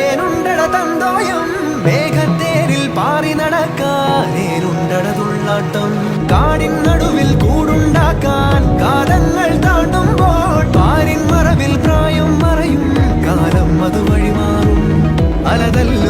തേനുണ്ടട തന്തോയം മേഘത്തേരിൽ പാറി നടക്കാനേനുണ്ടട തുള്ളാട്ടം കാടിൻ നടുവിൽ കൂടുണ്ടാക്കാൻ കാലങ്ങൾ താണ്ടുമ്പോൾ പാരിൻ മറവിൽ പ്രായം മറയും കാലം അത് വഴിമാറും അലതല്ല